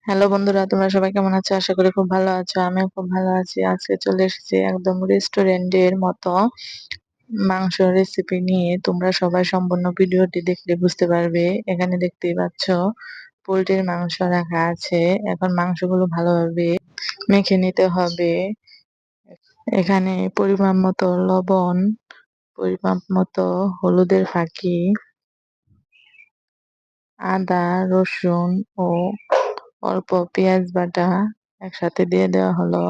Hello বন্ধুরা, তোমরা সবাই কেমন আছো? আশা করি খুব ভালো আছো। আমিও খুব ভালো আছি। আজকে চলে এসেছি একদম রেস্টুরেন্টের মতো মাংস রেসিপি নিয়ে। তোমরা সবাই সম্পূর্ণ ভিডিওটি দেখলে বুঝতে পারবে। এখানে দেখতেই পাচ্ছ পোল্ট্রির মাংস রাখা আছে। এখন মাংসগুলো ভালোভাবে মেখে নিতে হবে। এখানে পরিমাণ মতো লবণ, পরিমাণ মতো হলুদের ফাঁকি, আদা, রসুন ও অল্প পেঁয়াজ বাটা একসাথে দিয়ে দেওয়া হলো।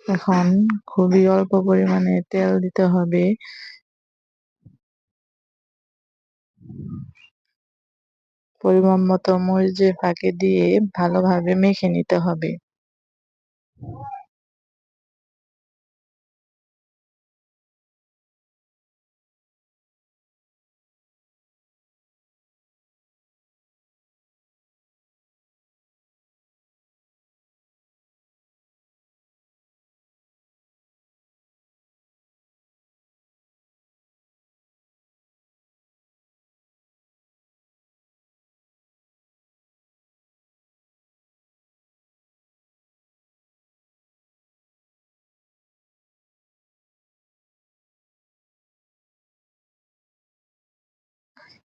এখন খুবই অল্প পরিমাণে তেল দিতে হবে। পরিমাণ মতো মরিচের ফাঁকি দিয়ে ভালোভাবে মেখে নিতে হবে।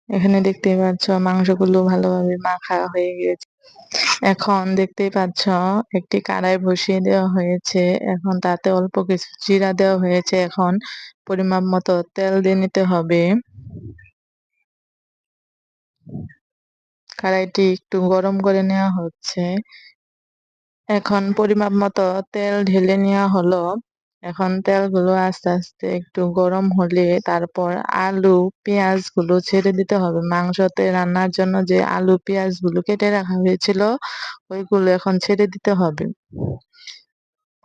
এখানে দেখতেই পাচ্ছ মাংসগুলো ভালোভাবে মাখা হয়ে গিয়েছে। এখন দেখতেই পাচ্ছ একটি কড়াই বসিয়ে দেওয়া হয়েছে। এখন তাতে অল্প কিছু জিরা দেওয়া হয়েছে। এখন পরিমাণ মতো তেল দিয়ে নিতে হবে। কড়াইটি একটু গরম করে নেওয়া হচ্ছে। এখন পরিমাপ মতো তেল ঢেলে নেওয়া হলো। এখন তেলগুলো আস্তে আস্তে একটু গরম হলে তারপর আলু পেঁয়াজ গুলো ছেড়ে দিতে হবে। মাংসতে রান্নার জন্য যে আলু পেঁয়াজ গুলো কেটে রাখা হয়েছিল ওইগুলো এখন ছেড়ে দিতে হবে।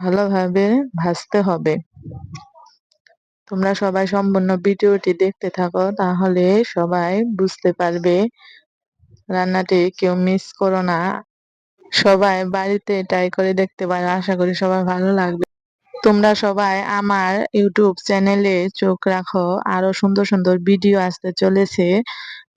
ভালোভাবে ভাজতে হবে। তোমরা সবাই সম্পূর্ণ ভিডিওটি দেখতে থাকো, তাহলে সবাই বুঝতে পারবে। রান্নাটি কেউ মিস করো না। সবাই বাড়িতে ট্রাই করে দেখতে পারো। আশা করি সবার ভালো লাগবে। তোমরা সবাই আমার ইউটিউব চ্যানেলে চোখ রাখো। আরো সুন্দর সুন্দর ভিডিও আসতে চলেছে।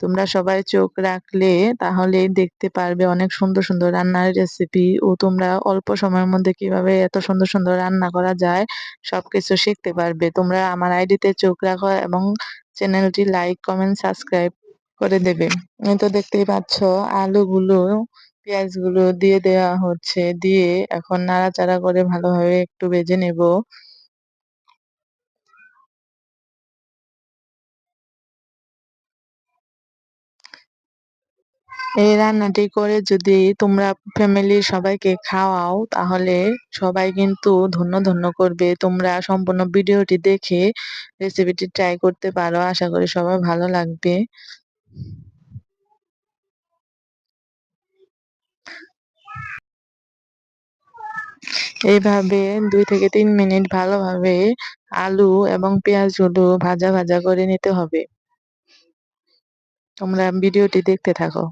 তোমরা সবাই চোখ রাখলে তাহলেই দেখতে পারবে অনেক সুন্দর সুন্দর রান্নার রেসিপি। ও তোমরা অল্প সময়ের মধ্যে কিভাবে এত সুন্দর সুন্দর রান্না করা যায় সবকিছু শিখতে পারবে। তোমরা আমার আইডিতে চোখ রাখো এবং চ্যানেলটি লাইক কমেন্ট সাবস্ক্রাইব করে দেবে। এই তো দেখতেই পাচ্ছ আলুগুলো পেঁয়াজগুলো দিয়ে দেওয়া হচ্ছে। দিয়ে এখন নাড়াচাড়া করে ভালোভাবে একটু ভেজে নেব। এই রান্নাটি করে যদি তোমরা ফ্যামিলির সবাইকে খাওয়াও তাহলে সবাই কিন্তু ধন্য ধন্য করবে। তোমরা সম্পূর্ণ ভিডিওটি দেখে রেসিপিটি ট্রাই করতে পারো। আশা করি সবার ভালো লাগবে। এইভাবে 2 থেকে 3 মিনিট ভালোভাবে আলু এবং পেঁয়াজগুলো ভাজা ভাজা করে নিতে হবে। তোমরা ভিডিওটি দেখতে থাকো।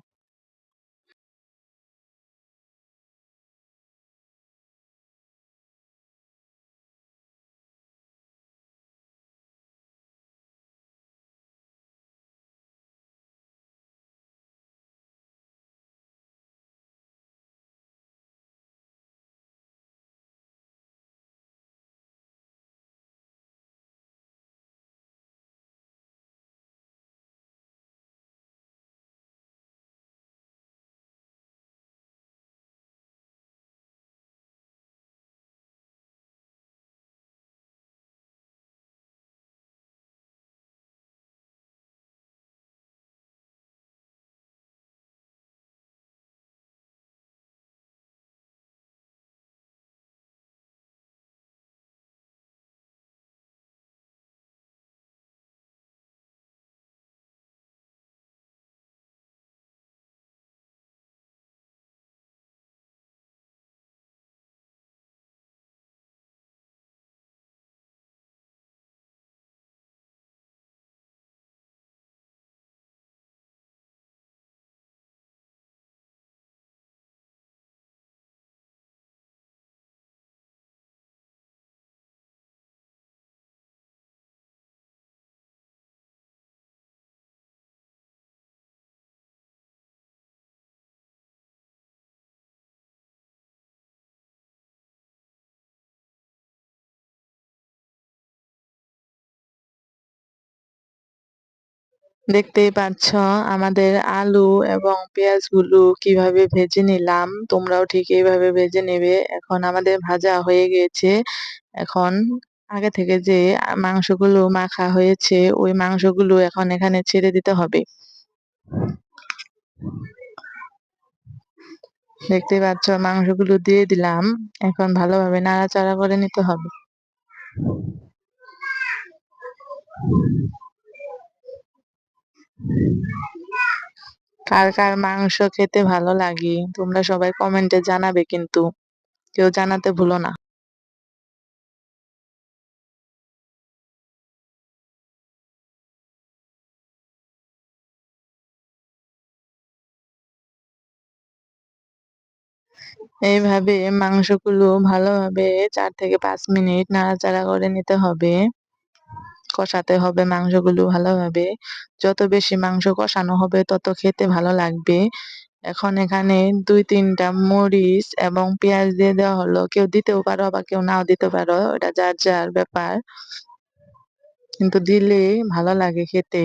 দেখতেই পাচ্ছ আমাদের আলু এবং পেঁয়াজগুলো কিভাবে ভেজে নিলাম। তোমরাও ঠিক এইভাবে ভেজে নেবে। এখন আমাদের ভাজা হয়ে গিয়েছে। এখন আগে থেকে যে মাংসগুলো মাখা হয়েছে ওই মাংসগুলো এখন এখানে ছেড়ে দিতে হবে। দেখতেই পাচ্ছ মাংসগুলো দিয়ে দিলাম। এখন ভালোভাবে নাড়াচাড়া করে নিতে হবে। কার কার মাংস খেতে ভালো লাগে তোমরা সবাই কমেন্টে জানাবে কিন্তু কেউ জানাতে ভুলো না। এইভাবে মাংসগুলো ভালোভাবে ৪ থেকে ৫ মিনিট নাড়াচাড়া করে নিতে হবে। কষাতে হবে মাংসগুলো ভালোভাবে। যত বেশি মাংস কষানো হবে তত খেতে ভালো লাগবে। এখন এখানে ২-৩ টা মরিচ এবং পেঁয়াজ দিয়ে দেওয়া হলো। কেউ দিতেও পারো আবার কেউ নাও দিতে পারো। এটা যার যার ব্যাপার। কিন্তু দিলে ভালো লাগে খেতে।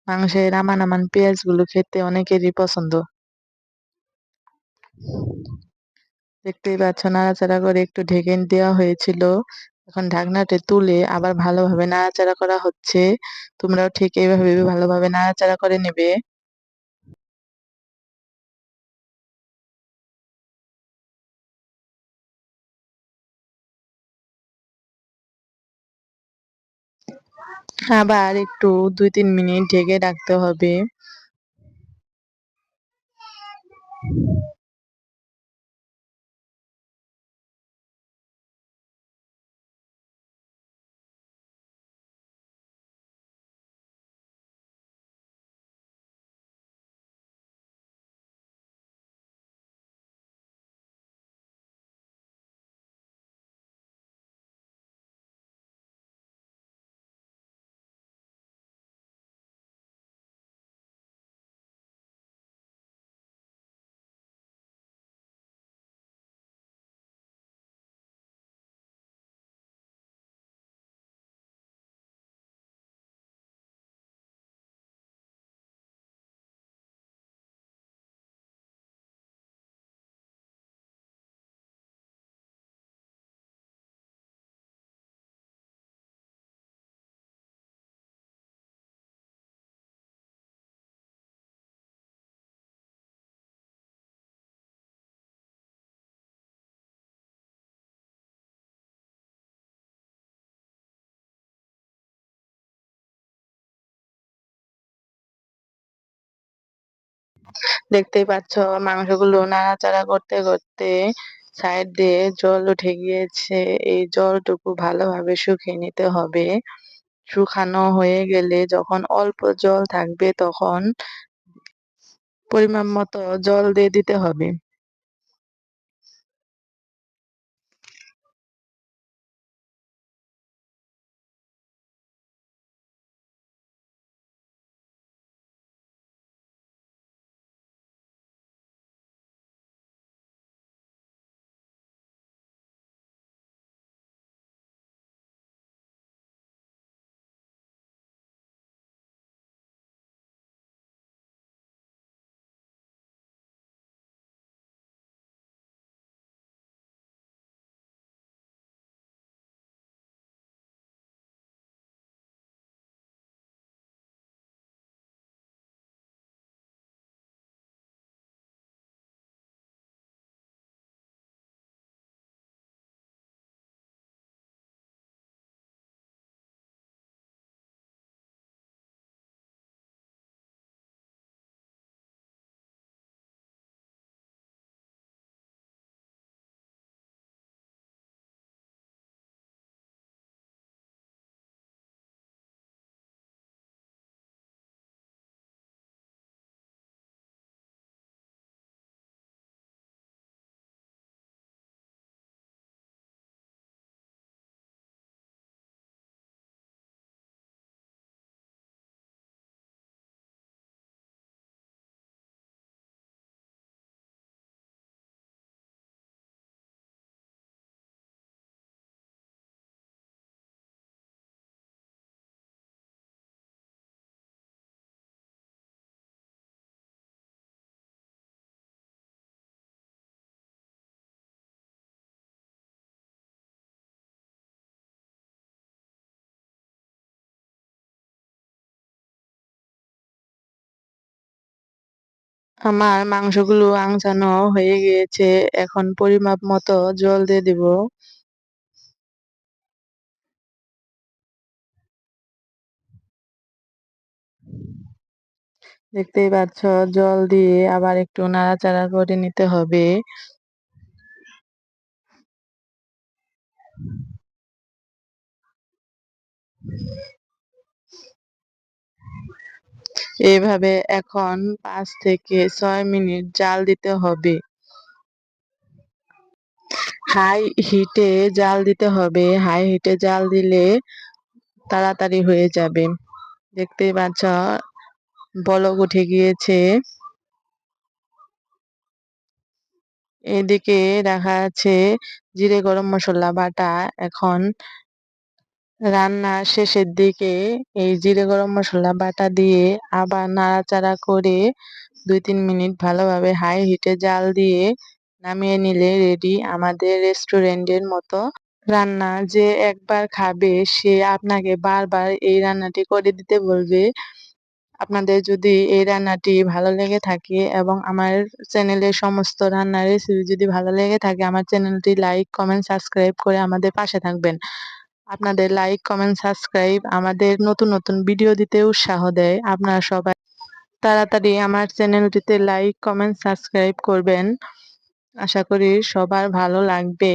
মাংসের আমান পেঁয়াজগুলো খেতে অনেকেরই পছন্দ। দেখতেই পাচ্ছ নাড়াচাড়া করে একটু ঢেকে দেওয়া হয়েছিল। এখন ঢাকনাটা তুলে আবার ভালোভাবে নাড়াচাড়া করা হচ্ছে। তোমরাও ঠিক এইভাবে ভালোভাবে নাড়াচাড়া করে নেবে। আবার একটু ২-৩ মিনিট ঢেকে রাখতে হবে। দেখতেই পাচ্ছ মাংসগুলো নাড়াচাড়া করতে করতে সাইড দিয়ে জল উঠে গিয়েছে। এই জলটুকু ভালোভাবে শুকিয়ে নিতে হবে। শুকানো হয়ে গেলে যখন অল্প জল থাকবে তখন পরিমাণ মতো জল দিয়ে দিতে হবে। আমার মাংসগুলো আনছানো হয়ে গিয়েছে। এখন পরিমাপ মতো জল দিয়ে দিব। দেখতেই পাচ্ছ, জল দিয়ে আবার একটু নাড়াচাড়া করে নিতে হবে। এভাবে এখন ৫ থেকে ৬ মিনিট জাল দিতে হবে। হাই হিটে জাল দিতে হবে। হাই হিটে জাল দিলে তাড়াতাড়ি হয়ে যাবে। দেখতেই পাচ্ছ, বলক উঠে গিয়েছে। এদিকে রাখা আছে জিরে গরম মসলা বাটা। এখন রান্নার শেষের দিকে এই জিরে গরম মসলা বাটা দিয়ে আবার নাড়াচাড়া করে ২-৩ মিনিট ভালোভাবে হাই হিটে জাল দিয়ে নামিয়ে নিলে রেডি আমাদের রেস্টুরেন্টের মতো রান্না। যে একবার খাবে সে আপনাকে বারবার এই রান্নাটি করে দিতে বলবে। আপনাদের যদি এই রান্নাটি ভালো লেগে থাকে এবং আমার চ্যানেলের সমস্ত রান্নার রেসিপি যদি ভালো লেগে থাকে, আমার চ্যানেলটি লাইক, কমেন্ট, সাবস্ক্রাইব করে আমাদের পাশে থাকবেন। আপনাদের লাইক, কমেন্ট, সাবস্ক্রাইব আমাদের নতুন নতুন ভিডিও দিতে উৎসাহ দেয়। আপনারা সবাই তাড়াতাড়ি আমার চ্যানেলটিতে লাইক, কমেন্ট, সাবস্ক্রাইব করবেন। আশা করি সবার ভালো লাগবে।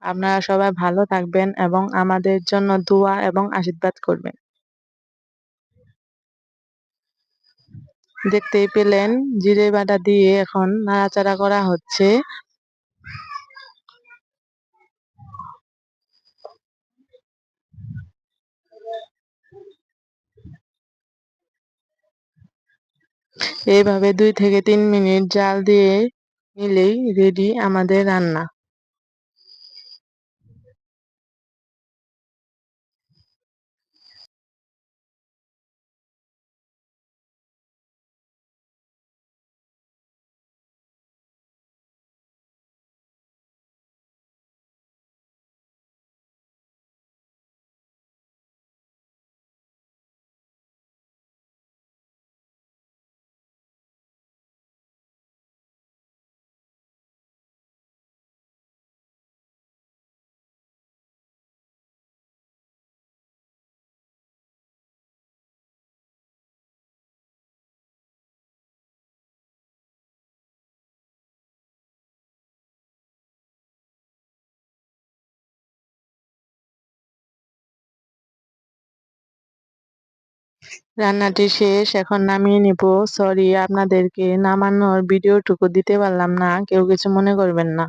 আপনারা সবাই ভালো থাকবেন এবং আমাদের জন্য দোয়া এবং আশীর্বাদ করবেন। দেখতেই পেলেন, জিরে বাটা দিয়ে এখন নাড়াচাড়া করা হচ্ছে। এইভাবে ২ থেকে ৩ মিনিট জাল দিয়ে নিলেই রেডি আমাদের রান্না। রান্নাটি শেষ, এখন নামিয়ে নিব। সরি, আপনাদেরকে নামানোর ভিডিওটুকু দিতে পারলাম না। কেউ কিছু মনে করবেন না।